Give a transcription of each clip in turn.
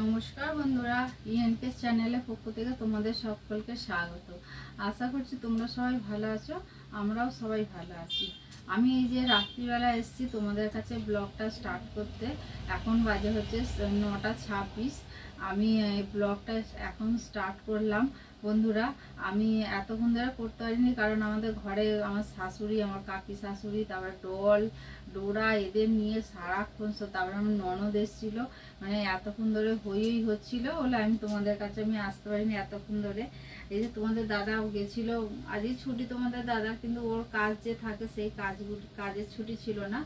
নমস্কার বন্ধুরা, ইএনকে চ্যানেলের পক্ষ থেকে তোমাদের সকলকে স্বাগত। আশা করছি তোমরা সবাই ভালো আছো, আমরাও সবাই ভালো আছি। আমি এই যে রাত্রিবেলা এসেছি তোমাদের কাছে ব্লগটা স্টার্ট করতে। এখন বাজে হচ্ছে 9:26। আমি এই ব্লগটা এখন স্টার্ট করলাম। বন্ধুরা, আমি এতক্ষণ ধরে করতে পারিনি, কারণ আমাদের ঘরে আমার শাশুড়ি, আমার কাকি শাশুড়ি, তারপরে ডোরা এদের নিয়ে সারাক্ষণ, তারপরে আমার ননদ এসেছিলো, মানে এতক্ষণ ধরে হয়েই হচ্ছিলো বলে আমি তোমাদের কাছে আসতে পারিনি এতক্ষণ ধরে। এই যে তোমাদের দাদাও গেছিলো, আজই ছুটি তোমাদের দাদা, কিন্তু ওর কাজ যে থাকে সেই কাজের ছুটি ছিল না,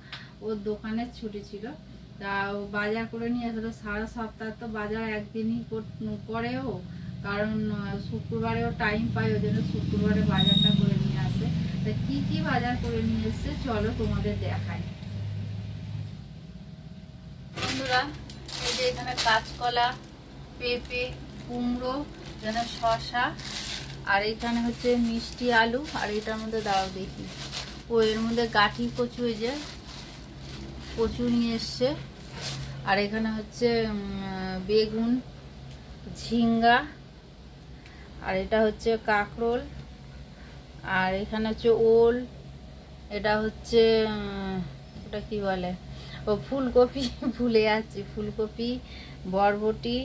ওর দোকানের ছুটি ছিল। তা ও বাজার করে নিয়ে আসলো। সারা সপ্তাহ তো বাজার একদিনই করেও, কারণ শুক্রবারেও টাইম পায়, ওই জন্য শুক্রবারে বাজারটা করে নিয়ে আসে। তা কি কি বাজার করে নিয়ে এসছে চলো তোমাদের দেখাই। বন্ধুরা, এই যে এখানে কাঁচকলা, পেঁপে, কুমড়ো, এখানে শসা, আর এখানে হচ্ছে মিষ্টি আলু, আর এটার মধ্যে দাও দেখি, ও এর মধ্যে গাঠি কচু, এই যে কচু নিয়ে এসছে। আর এখানে হচ্ছে বেগুন, ঝিঙ্গা, আর এটা হচ্ছে কাঁকরোল, আর এখানে হচ্ছে ওল, এটা হচ্ছে ওটা কি বলে, ও ফুলকপি, ভুলে যাচ্ছি, ফুলকপি, বরবটি,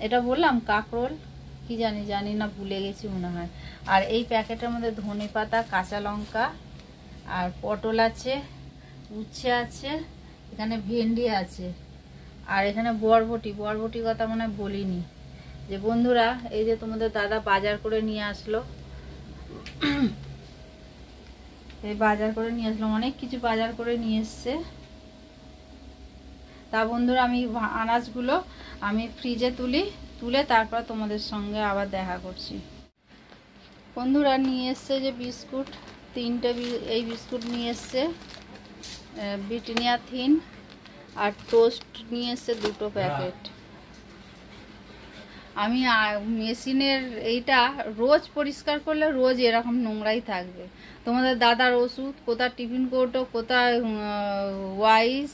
এটা বললাম কাঁকরোল, কি জানি না, ভুলে গেছি মনে হয়। আর এই প্যাকেটের মধ্যে ধনেপাতা, কাঁচা লঙ্কা, আর পটল আছে, উচ্ছে আছে, এখানে ভেন্ডি আছে, আর এখানে বরবটির কথা মনে হয় বলিনি। যে বন্ধুরা, এই যে তোমাদের দাদা বাজার করে নিয়ে আসলো, এই বাজার করে নিয়ে আসলো, অনেক কিছু বাজার করে নিয়ে এসছে। তা বন্ধুরা, আমি আনাজগুলো আমি ফ্রিজে তুলে তারপর তোমাদের সঙ্গে আবার দেখা করছি। বন্ধুরা, নিয়ে এসছে যে বিস্কুট, 3টে এই বিস্কুট নিয়ে এসছে, ব্রিটানিয়া থিন, আর টোস্ট নিয়ে এসছে 2টো প্যাকেট। আমি মেশিনের এইটা রোজ পরিষ্কার করলে রোজ এরকম নোংরাই থাকবে। তোমাদের দাদার ওষুধ, কোথায় টিফিন কৌটো, কোথায় ওয়াইস,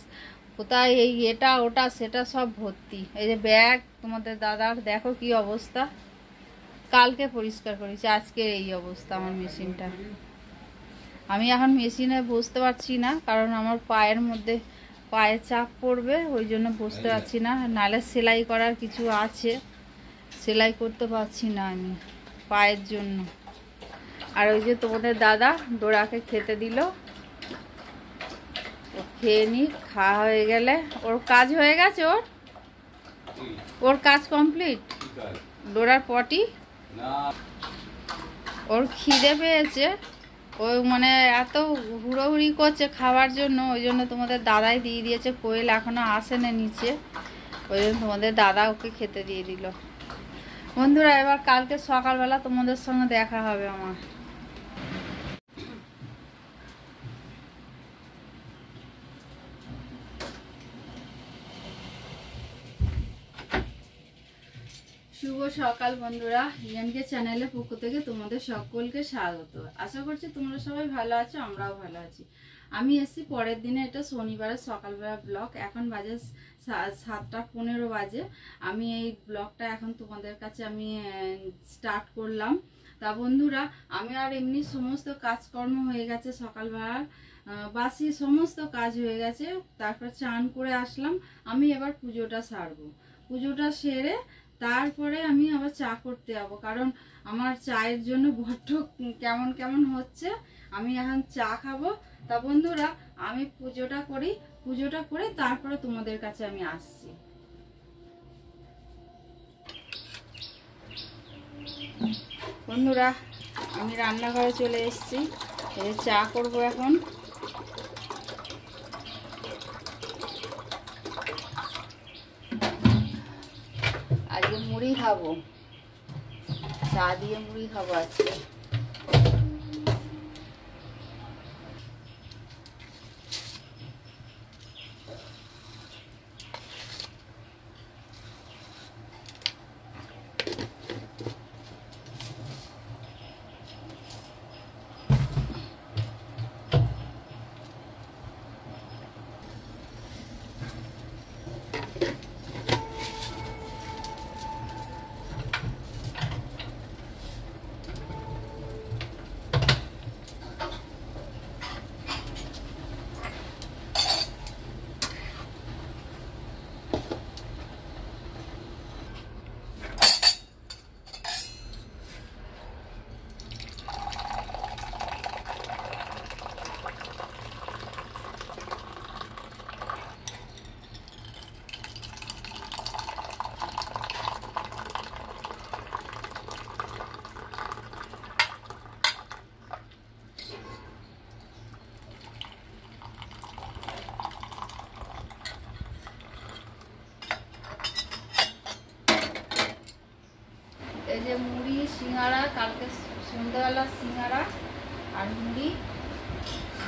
কোথায় এই এটা ওটা সেটা সব ভর্তি। এই যে ব্যাগ তোমাদের দাদার, দেখো কি অবস্থা। কালকে পরিষ্কার করেছি, আজকে এই অবস্থা আমার মেশিনটা। আমি এখন মেশিনে বসতে পারছি না, কারণ আমার পায়ে চাপ পড়বে, ওই জন্য বসতে পারছি না। নালে সেলাই করার কিছু আছে, সেলাই করতে পারছি না আমি পায়ের জন্য। আর ওই যে তোমাদের দাদা ডোরাকে খেতে দিল, ও খেয়ে নি, খাওয়া হয়ে গেলে ওর কাজ হয়ে গেছে, ওর কাজ কমপ্লিট। ডোরার পটি, ওর খিদে পেয়েছে, ওই মানে এত হুড়োহুড়ি করছে খাওয়ার জন্য, ওই জন্য তোমাদের দাদাই দিয়ে দিয়েছে। কোয়েল এখনো আসেনি নিচে, ওই জন্য তোমাদের দাদা ওকে খেতে দিয়ে দিল। বন্ধুরা, এবার কালকে সকালবেলা তোমাদের সঙ্গে দেখা হবে আমার। শুভ সকাল বন্ধুরা, ইএনকে চ্যানেলের পক্ষ থেকে তোমাদের সকলকে স্বাগত। আশা করছি তোমরা সবাই ভালো আছো, আমরাও ভালো আছি। আমি এসেছি পরের দিনে, এটা শনিবারের সকালবেলা ব্লগ। এখন বাজে 7:15 বাজে। আমি এই ব্লগটা এখন তোমাদের কাছে স্টার্ট করলাম। তা বন্ধুরা, আমি আর এমনি সমস্ত কাজকর্ম হয়ে গেছে, সকালবেলা বাসি সমস্ত কাজ হয়ে গেছে। তারপর চান করে আসলাম। আমি এবার পুজোটা সারবো। পুজোটা সেরে তারপরে আমি আবার চা করতে যাবো, কারণ আমার চায়ের জন্য বড্ড কেমন হচ্ছে। আমি এখন চা খাবো। তা বন্ধুরা, আমি পুজোটা করে তারপরে তোমাদের কাছে আমি আসছি। বন্ধুরা, আমি রান্নাঘরে চলে এসেছি, চা করবো এখন। আজকে মুড়ি খাবো, চা দিয়ে মুড়ি খাবো আজকে। এই যে মুড়ি সিঙ্গারা, কালকে সন্ধ্যাবেলা সিঙ্গারা আর মুড়ি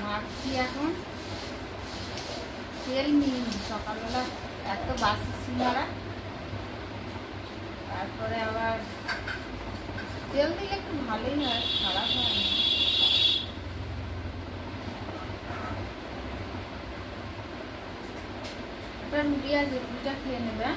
মাখছি এখন। তেল নিইনি সকালবেলা, এত বাসি সিঙ্গারা, তারপরে আবার তেল দিলে একটু ভালোই হয়, খারাপ হয় না। একটা রুটি আছে, রুটিটা খেয়ে নেবে।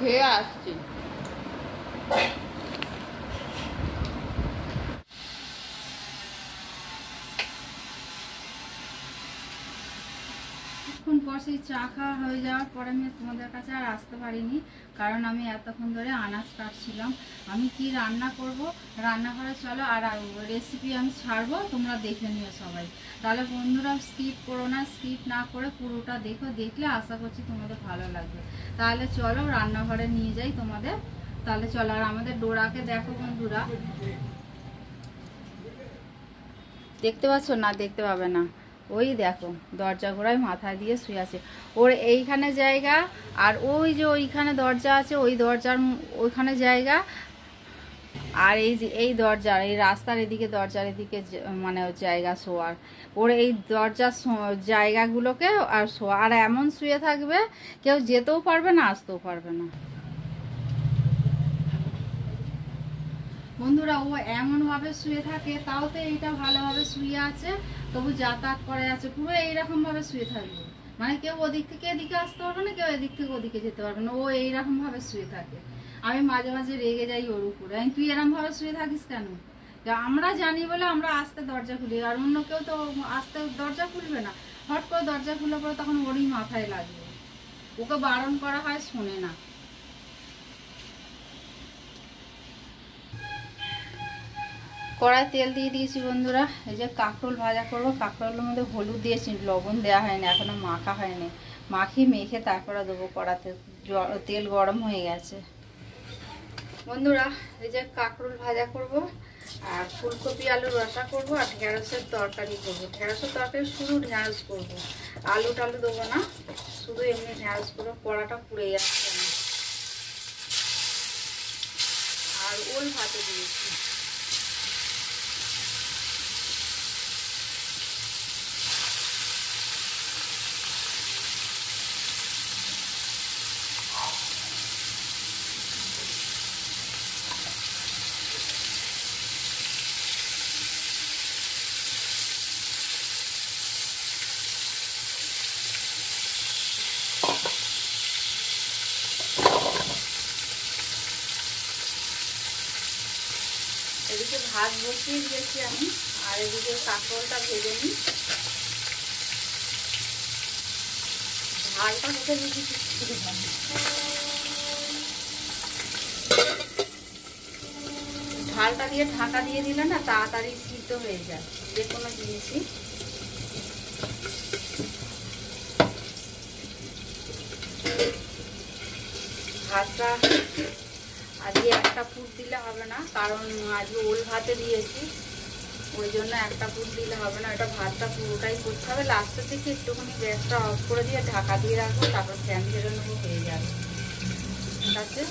খেয়ে আসছি। কিছুক্ষণ পর সেই চা খাওয়া হয়ে যাওয়ার পরে আমি তোমাদের কাছে আর আসতে পারিনি, কারণ আমি এতক্ষণ ধরে আনাজ কাটছিলাম। আমি কি রান্না করব, রান্নাঘরে চলো, আর রেসিপি আমি ছাড়বো, তোমরা দেখে নিও সবাই। তাহলে বন্ধুরা স্কিপ করো না, স্কিপ না করে পুরোটা দেখো, দেখলে আশা করছি তোমাদের ভালো লাগবে। তাহলে চলো রান্নাঘরে নিয়ে যাই তোমাদের। তাহলে চলো, আর আমাদের ডোরাকে দেখো বন্ধুরা, দেখতে পাচ্ছ না? দেখতে পাবে না, ওই দেখো দরজা গোড়ায় মাথা দিয়ে শুয়ে আছে। ওর এইখানে জায়গা, আর ওই যে ওইখানে দরজা আছে, ওই দরজার ওইখানে জায়গা, আর এই যে এই দরজার এই রাস্তার এদিকে, দরজার এদিকে মানে জায়গা শোয়ার। ওর এই দরজার জায়গাগুলোকে আর শোয়া, আর এমন শুয়ে থাকবে কেউ যেতেও পারবে না, আসতেও পারবে না। বন্ধুরা ও এমন ভাবে শুয়ে থাকে, তাও তো এইটা ভালোভাবে শুয়ে আছে, তবু যাতায়াত করে আছে, পুরো এইরকম ভাবে শুয়ে থাকবে, মানে কেউ ওদিক থেকে এদিকে আসতে পারবে না, কেউ এদিক থেকে ওদিকে যেতে পারবে না, ও এইরকম ভাবে শুয়ে থাকে। আমি মাঝে মাঝে রেগে যাই ওর উপরে, তুই এরকম ভাবে শুয়ে থাকিস কেন? আমরা জানি বলে আমরা আস্তে দরজা খুলি, আর অন্য কেউ তো আস্তে দরজা খুলবে না। হট করে দরজা খুলে পরে তখন ওরই মাথায় লাগবে, ওকে বারণ করা হয়, শোনে না। কড়াই তেল দিয়ে দিয়েছি বন্ধুরা, এই যে কাঁকরোল ভাজা করবো। কাঁকরোলের মধ্যে হলুদ দিয়েছি, লবণ দেওয়া হয়নি, এখনো মাখা হয়নি। মেখে তারপরে দেবো কড়াতে। তেল গরম হয়ে গেছে বন্ধুরা। এই যে কাঁকরোল ভাজা করব, আর ফুলকপি আলু রসা করব, আর ঢেঁড়সের তরকারি করব। ঢেঁড়সের তরকারি শুধু ঢেঁড়স করব, আলু টালু দেবো না, শুধু এমনি ঢেঁড়স করবো। কড়াটা পুড়ে যাচ্ছে না। আর ওল ভাতে দিয়েছি। এদিকে ভাত বসিয়ে দিয়েছি আমি, আর এদিকে কাঁকরোলটা ভেজে নিই। ঝালটা উঠে দিচ্ছি, ঝালটা দিয়ে ঢাকা দিয়ে দিলে না তাড়াতাড়ি সিদ্ধ হয়ে যায় যে কোনো জিনিসই। ভাতটা আজকে একটা ফুট দিলে হবে না, কারণ আজকে ওল ভাতে দিয়েছি, ওই জন্য একটা ফুট দিলে হবে না। এটা ভাতটা পুরোটাই করতে হবে। লাস্টের দিকে একটুখানি গ্যাসটা অফ করে দিয়ে ঢাকা দিয়ে রাখবো, তারপর ফ্যান ঝেড়ে নেবো, হয়ে যাবে। ঠিক আছে,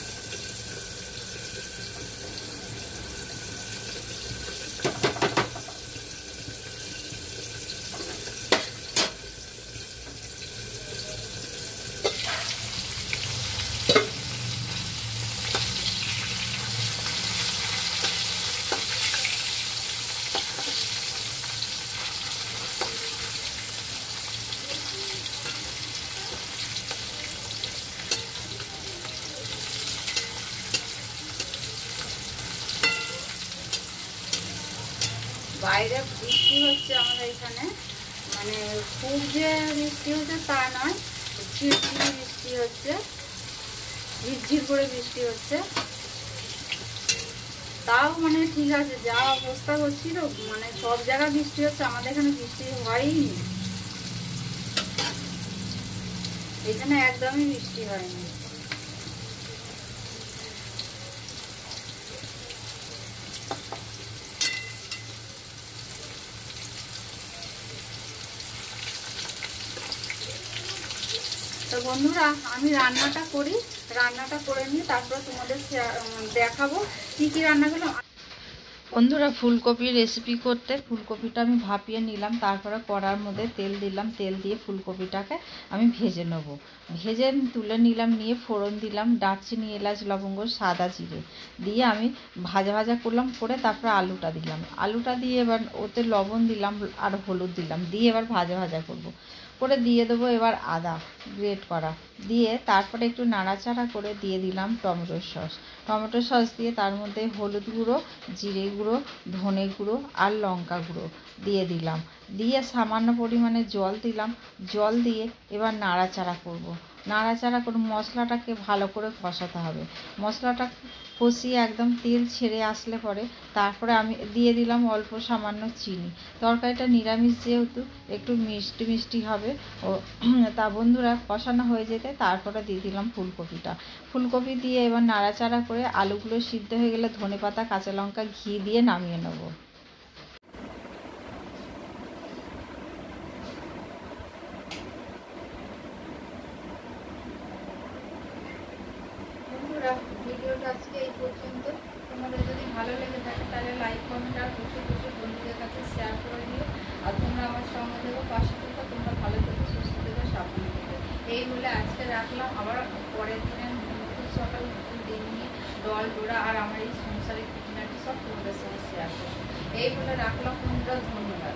বাইরে বৃষ্টি হচ্ছে আমাদের এখানে, মানে খুব যে বৃষ্টি হচ্ছে তা নয়, ঝিরঝির বৃষ্টি হচ্ছে, ঝিরঝির করে বৃষ্টি হচ্ছে। তাও মানে ঠিক আছে, যা অবস্থা হচ্ছিল, মানে সব জায়গায় বৃষ্টি হচ্ছে, আমাদের এখানে বৃষ্টি হয়নি, এখানে একদমই বৃষ্টি হয়নি। তো বন্ধুরা, আমি রান্নাটা করি, রান্নাটা করে নিয়ে তারপর তোমাদের দেখাবো কি কি রান্নাগুলো। বন্ধুরা, ফুলকপির রেসিপি করতে ফুলকপিটা আমি ভাপিয়ে নিলাম, তারপরে কড়ার মধ্যে তেল দিলাম, তেল দিয়ে ফুলকপিটাকে আমি ভেজে নেব। ভেজে তুলে নিলাম, নিয়ে ফোড়ন দিলাম, দারচিনি, এলাচ, লবঙ্গ, সাদা জিরে দিয়ে আমি ভাজা ভাজা করলাম, করে তারপরে আলুটা দিলাম। আলুটা দিয়ে এবার ওতে লবণ দিলাম আর হলুদ দিলাম, দিয়ে এবার ভাজা ভাজা করব, করে দিয়ে দেবো এবার আদা গ্রেট করা, দিয়ে তারপরে একটু নাড়াচাড়া করে দিয়ে দিলাম টমেটোর সস। টমেটো সস দিয়ে তার মধ্যে হলুদ গুঁড়ো, জিরে গুঁড়ো, ধনে গুঁড়ো আর লঙ্কা গুঁড়ো দিয়ে দিলাম, দিয়ে সামান্য পরিমাণে জল দিলাম। জল দিয়ে এবার নাড়াচাড়া করব। নাড়াচাড়া করে মশলাটাকে ভালো করে কষাতে হবে। মশলাটা কষিয়ে একদম তেল ছেড়ে আসলে পরে তারপরে আমি দিয়ে দিলাম অল্প সামান্য চিনি। তরকারিটা নিরামিষ যেহেতু একটু মিষ্টি মিষ্টি হবে। ও তা বন্ধুরা, কষানো হয়ে যেতে তারপরে দিয়ে দিলাম ফুলকপিটা। ফুলকপি দিয়ে এবার নাড়াচাড়া করে আলুগুলো সিদ্ধ হয়ে গেলে ধনেপাতা, কাঁচা লঙ্কা, ঘি দিয়ে নামিয়ে নেব। বন্ধুরা, ভিডিওটা আজকে এই পর্যন্ত। তোমাদের যদি ভালো লেগে থাকে তাহলে লাইক, কমেন্ট আর প্রচুর প্রচুর বন্ধুদের কাছে শেয়ার করে দিও। আর তোমরা আমার সঙ্গে দেবো, পাশে থেকো। তোমরা ভালো থেকো, সুস্থ থেকো, সাবধানে থেকো। এই বলে আজকে রাখলাম। আবার পরের দিনে নতুন সকাল, নতুন দিন নিয়ে ডল ডোরা আর আমার এই সংসারে খুঁটিনাটি সব তোমাদের সঙ্গে শেয়ার করবো। এই বলে রাখলাম বন্ধুরা, ধন্যবাদ।